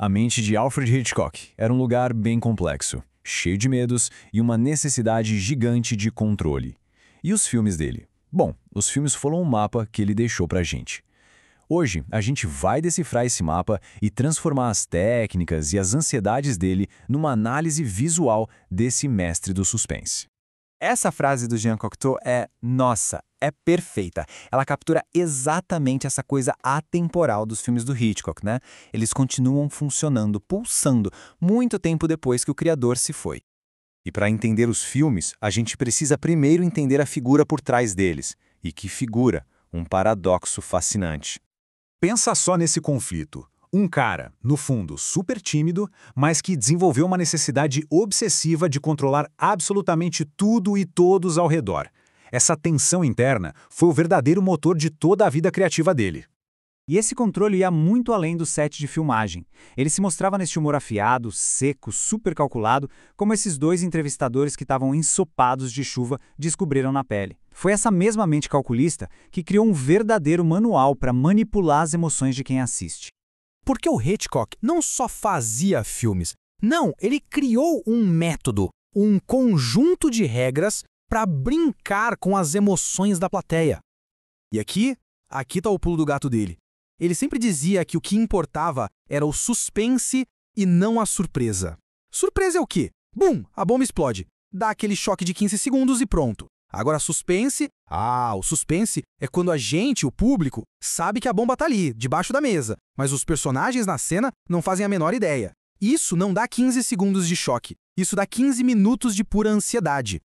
A mente de Alfred Hitchcock era um lugar bem complexo, cheio de medos e uma necessidade gigante de controle. E os filmes dele? Bom, os filmes foram um mapa que ele deixou pra gente. Hoje, a gente vai decifrar esse mapa e transformar as técnicas e as ansiedades dele numa análise visual desse mestre do suspense. Essa frase do Jean Cocteau nossa, é perfeita. Ela captura exatamente essa coisa atemporal dos filmes do Hitchcock, né? Eles continuam funcionando, pulsando, muito tempo depois que o criador se foi. E para entender os filmes, a gente precisa primeiro entender a figura por trás deles. E que figura? Um paradoxo fascinante. Pensa só nesse conflito. Um cara, no fundo, super tímido, mas que desenvolveu uma necessidade obsessiva de controlar absolutamente tudo e todos ao redor. Essa tensão interna foi o verdadeiro motor de toda a vida criativa dele. E esse controle ia muito além do set de filmagem. Ele se mostrava nesse humor afiado, seco, super calculado, como esses dois entrevistadores que estavam ensopados de chuva descobriram na pele. Foi essa mesma mente calculista que criou um verdadeiro manual para manipular as emoções de quem assiste. Porque o Hitchcock não só fazia filmes, não, ele criou um método, um conjunto de regras para brincar com as emoções da plateia. E aqui tá o pulo do gato dele. Ele sempre dizia que o que importava era o suspense e não a surpresa. Surpresa é o quê? Bum, a bomba explode. Dá aquele choque de 15 segundos e pronto. Agora suspense, o suspense é quando a gente, o público, sabe que a bomba tá ali, debaixo da mesa, mas os personagens na cena não fazem a menor ideia. Isso não dá 15 segundos de choque, isso dá 15 minutos de pura ansiedade.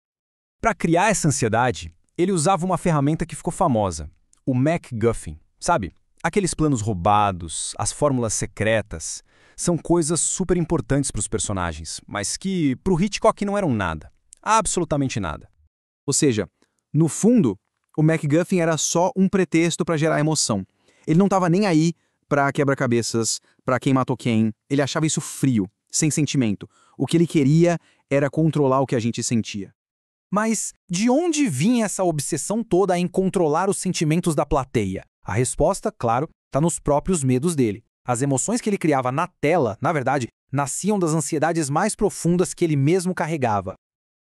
Para criar essa ansiedade, ele usava uma ferramenta que ficou famosa, o MacGuffin. Sabe? Aqueles planos roubados, as fórmulas secretas, são coisas super importantes para os personagens, mas que para o Hitchcock não eram nada, absolutamente nada. Ou seja, no fundo, o MacGuffin era só um pretexto para gerar emoção. Ele não estava nem aí para quebra-cabeças, para quem matou quem. Ele achava isso frio, sem sentimento. O que ele queria era controlar o que a gente sentia. Mas de onde vinha essa obsessão toda em controlar os sentimentos da plateia? A resposta, claro, está nos próprios medos dele. As emoções que ele criava na tela, na verdade, nasciam das ansiedades mais profundas que ele mesmo carregava.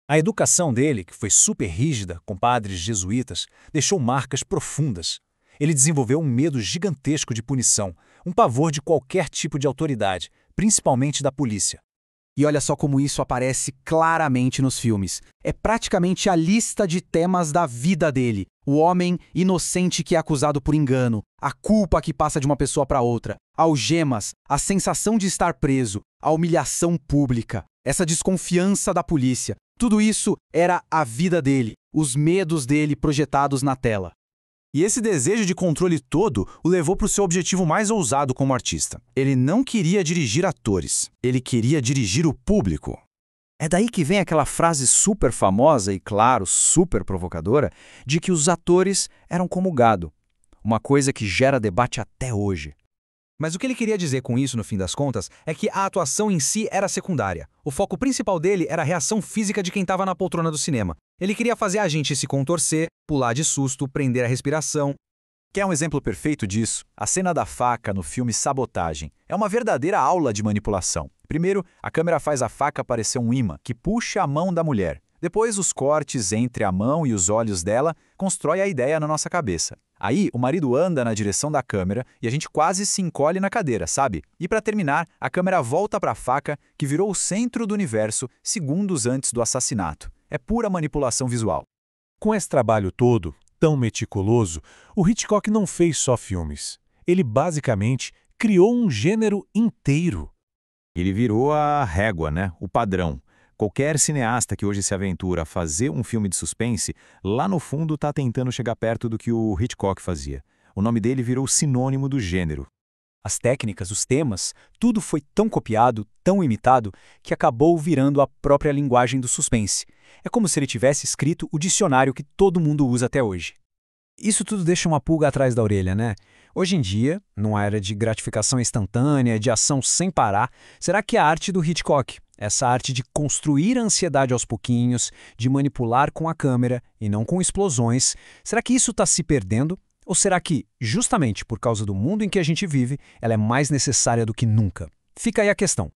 A educação dele, que foi super rígida, com padres jesuítas, deixou marcas profundas. Ele desenvolveu um medo gigantesco de punição, um pavor de qualquer tipo de autoridade, principalmente da polícia. E olha só como isso aparece claramente nos filmes. É praticamente a lista de temas da vida dele. O homem inocente que é acusado por engano, a culpa que passa de uma pessoa para outra, algemas, a sensação de estar preso, a humilhação pública, essa desconfiança da polícia. Tudo isso era a vida dele, os medos dele projetados na tela. E esse desejo de controle todo o levou para o seu objetivo mais ousado como artista. Ele não queria dirigir atores, ele queria dirigir o público. É daí que vem aquela frase super famosa e, claro, super provocadora, de que os atores eram como gado. Uma coisa que gera debate até hoje. Mas o que ele queria dizer com isso, no fim das contas, é que a atuação em si era secundária. O foco principal dele era a reação física de quem estava na poltrona do cinema. Ele queria fazer a gente se contorcer, pular de susto, prender a respiração. Quer um exemplo perfeito disso? A cena da faca no filme Sabotagem. É uma verdadeira aula de manipulação. Primeiro, a câmera faz a faca parecer um imã, que puxa a mão da mulher. Depois, os cortes entre a mão e os olhos dela constrói a ideia na nossa cabeça. Aí, o marido anda na direção da câmera e a gente quase se encolhe na cadeira, sabe? E para terminar, a câmera volta para a faca, que virou o centro do universo segundos antes do assassinato. É pura manipulação visual. Com esse trabalho todo, tão meticuloso, o Hitchcock não fez só filmes. Ele basicamente criou um gênero inteiro. Ele virou a régua, né? O padrão. Qualquer cineasta que hoje se aventura a fazer um filme de suspense, lá no fundo está tentando chegar perto do que o Hitchcock fazia. O nome dele virou sinônimo do gênero. As técnicas, os temas, tudo foi tão copiado, tão imitado, que acabou virando a própria linguagem do suspense. É como se ele tivesse escrito o dicionário que todo mundo usa até hoje. Isso tudo deixa uma pulga atrás da orelha, né? Hoje em dia, numa era de gratificação instantânea, de ação sem parar, será que a arte do Hitchcock, essa arte de construir a ansiedade aos pouquinhos, de manipular com a câmera e não com explosões, será que isso está se perdendo? Ou será que, justamente por causa do mundo em que a gente vive, ela é mais necessária do que nunca? Fica aí a questão.